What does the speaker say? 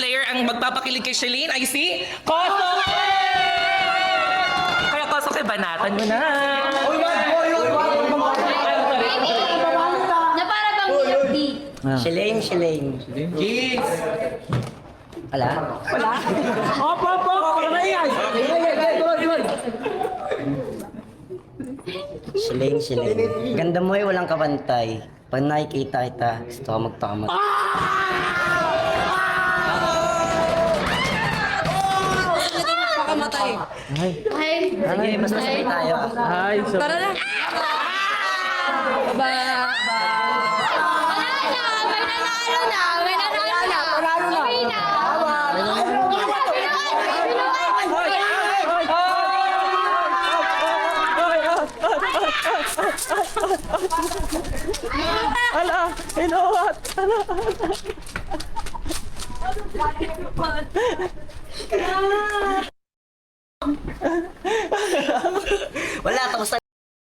player ang magpapakilig kay Shalene ay si Kosoke! Kaya Kosoke, banatan mo na. Na para bang EFD. Shalene. Kids! Ala? Shalene. Ganda mo eh, walang kabantay. Pag nakikita kita, gusto ka magpakamot. Pakamatay. Sige, mas masabay tayo. Tara na. Baba. May nanalo na. Okay na. Ala, you know what? Ala.